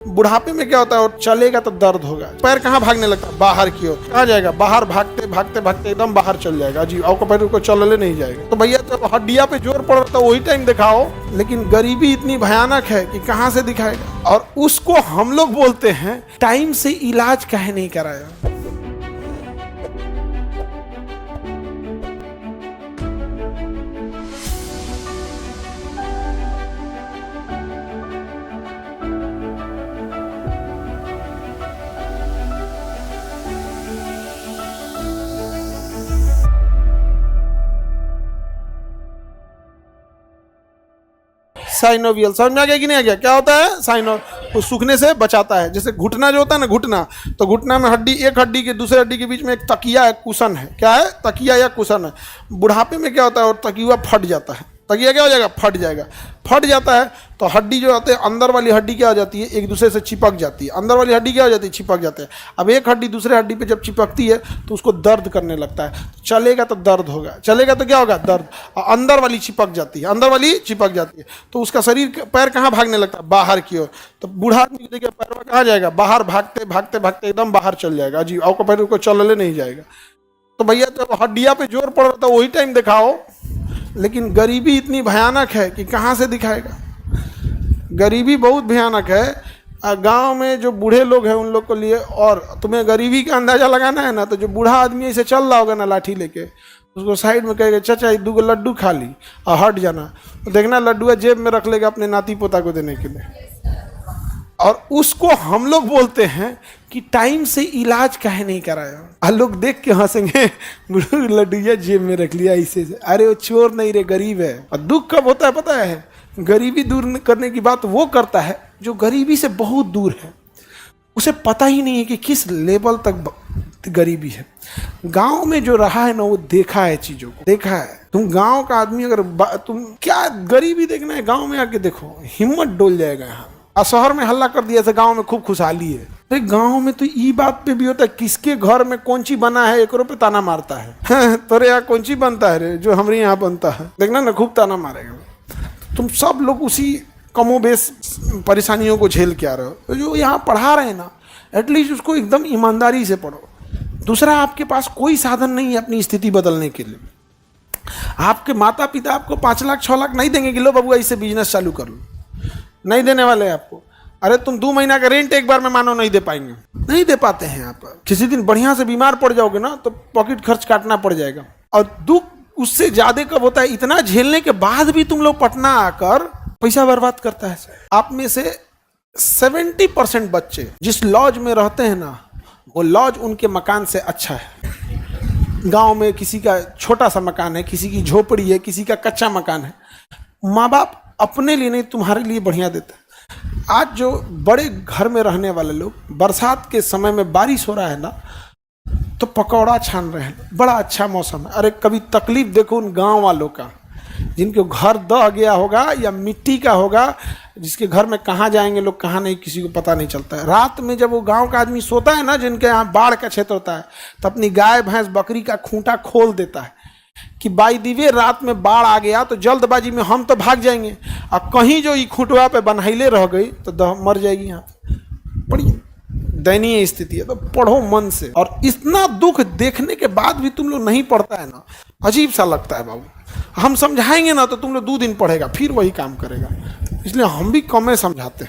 बुढ़ापे में क्या होता है, और चलेगा तो दर्द होगा। पैर कहाँ भागने लगता है, बाहर की ओर। कहाँ जाएगा, बाहर भागते भागते भागते एकदम बाहर चल जाएगा जी। आपको पैर को चलने नहीं जाएगा। तो भैया जब हड्डिया पे जोर पड़ रहा था वही टाइम दिखाओ। लेकिन गरीबी इतनी भयानक है कि कहाँ से दिखाएगा। और उसको हम लोग बोलते हैं टाइम से इलाज काहे नहीं कराया। साइनोवियल समझ में आ गया कि नहीं आ गया। क्या होता है साइनो, वो सूखने से बचाता है। जैसे घुटना जो होता है ना, घुटना, तो घुटना में हड्डी, एक हड्डी के दूसरे हड्डी के बीच में एक तकिया है, कुशन है। क्या है, तकिया या कुशन है। बुढ़ापे में क्या होता है, और तकिया फट जाता है। तकिया क्या हो जाएगा, फट जाएगा। फट जाता है तो हड्डी जो आते हैं, अंदर वाली हड्डी क्या हो जाती है, एक दूसरे से चिपक जाती है। अंदर वाली हड्डी क्या हो जाती है, चिपक जाते हैं। अब एक हड्डी दूसरे हड्डी पे जब चिपकती है तो उसको दर्द करने लगता है। चलेगा तो दर्द होगा, चलेगा तो क्या होगा, दर्द। और अंदर वाली चिपक जाती है, अंदर वाली चिपक जाती है तो उसका शरीर, पैर कहाँ भागने लगता है, बाहर की ओर। तो बूढ़ा आदमी को देखिए पैर कहाँ जाएगा, बाहर भागते भागते भागते एकदम बाहर चल जाएगा जी। आपको पैर को चलने नहीं जाएगा। तो भैया जब हड्डिया पे जोर पड़ रहा था वही टाइम दिखाओ। लेकिन गरीबी इतनी भयानक है कि कहाँ से दिखाएगा। गरीबी बहुत भयानक है। गांव में जो बूढ़े लोग हैं उन लोग को लिए, और तुम्हें गरीबी का अंदाजा लगाना है ना, तो जो बूढ़ा आदमी ऐसे चल रहा होगा ना लाठी लेके, उसको साइड में कहेगा चाचा 2 लड्डू खा ली और हट जाना। तो देखना लड्डू जेब में रख लेगा अपने नाती पोता को देने के लिए। और उसको हम लोग बोलते हैं कि टाइम से इलाज काहे नहीं कराया। लोग देख के हंसेंगे, लड्डूया जेब में रख लिया इसे। अरे वो चोर नहीं रे, गरीब है। और दुख कब होता है पता है, गरीबी दूर करने की बात वो करता है जो गरीबी से बहुत दूर है। उसे पता ही नहीं है कि किस लेवल तक गरीबी है। गांव में जो रहा है ना, वो देखा है, चीजों को देखा है। तुम गांव का आदमी अगर तुम क्या गरीबी देखना है, गांव में आके देखो, हिम्मत डोल जाएगा। यहाँ और शहर में हल्ला कर दिया, गांव में खूब खुशहाली है। अरे गांव में तो ये बात पे भी होता है, किसके घर में कौन ची बना है, एक पे ताना मारता है। तोरे यहाँ कौन ची बनता है रे, जो हमारे यहाँ बनता है, देखना ना खूब ताना मारेगा। तुम सब लोग उसी कमोबेश परेशानियों को झेल के आ रहे हो। तो जो यहाँ पढ़ा रहे हैं ना, एटलीस्ट उसको एकदम ईमानदारी से पढ़ो। दूसरा, आपके पास कोई साधन नहीं है अपनी स्थिति बदलने के लिए। आपके माता पिता आपको 5 लाख 6 लाख नहीं देंगे कि लो बाबू इससे बिजनेस चालू कर लो, नहीं देने वाले हैं आपको। अरे तुम 2 महीना का रेंट एक बार में मानो नहीं दे पाएंगे, नहीं दे पाते हैं आप। किसी दिन बढ़िया से बीमार पड़ जाओगे ना तो पॉकेट खर्च काटना पड़ जाएगा। और दुख उससे ज्यादा कब होता है, इतना झेलने के बाद भी तुम लोग पटना आकर पैसा बर्बाद करता है। आप में से 70% बच्चे जिस लॉज में रहते हैं ना, वो लॉज उनके मकान से अच्छा है। गांव में किसी का छोटा सा मकान है, किसी की झोपड़ी है, किसी का कच्चा मकान है। माँ बाप अपने लिए नहीं, तुम्हारे लिए बढ़िया देता है। आज जो बड़े घर में रहने वाले लोग, बरसात के समय में बारिश हो रहा है ना, तो पकौड़ा छान रहे हैं, बड़ा अच्छा मौसम है। अरे कभी तकलीफ देखो उन गांव वालों का, जिनके घर दह गया होगा या मिट्टी का होगा, जिसके घर में कहाँ जाएंगे लोग, कहाँ नहीं, किसी को पता नहीं चलता है। रात में जब वो गांव का आदमी सोता है ना, जिनके यहाँ बाढ़ का क्षेत्र होता है, तो अपनी गाय भैंस बकरी का खूंटा खोल देता है कि बाई दिवे रात में बाढ़ आ गया तो जल्दबाजी में हम तो भाग जाएंगे, और कहीं जो ये खूंटवा पे बन्हाइले रह गई तो मर जाएगी। यहाँ बड़ी दयनीय स्थिति है। तो पढ़ो मन से। और इतना दुख देखने के बाद भी तुम लोग नहीं पढ़ता है ना, अजीब सा लगता है बाबू। हम समझाएंगे ना तो तुम लोग 2 दिन पढ़ेगा, फिर वही काम करेगा। इसलिए हम भी कम समझाते हैं।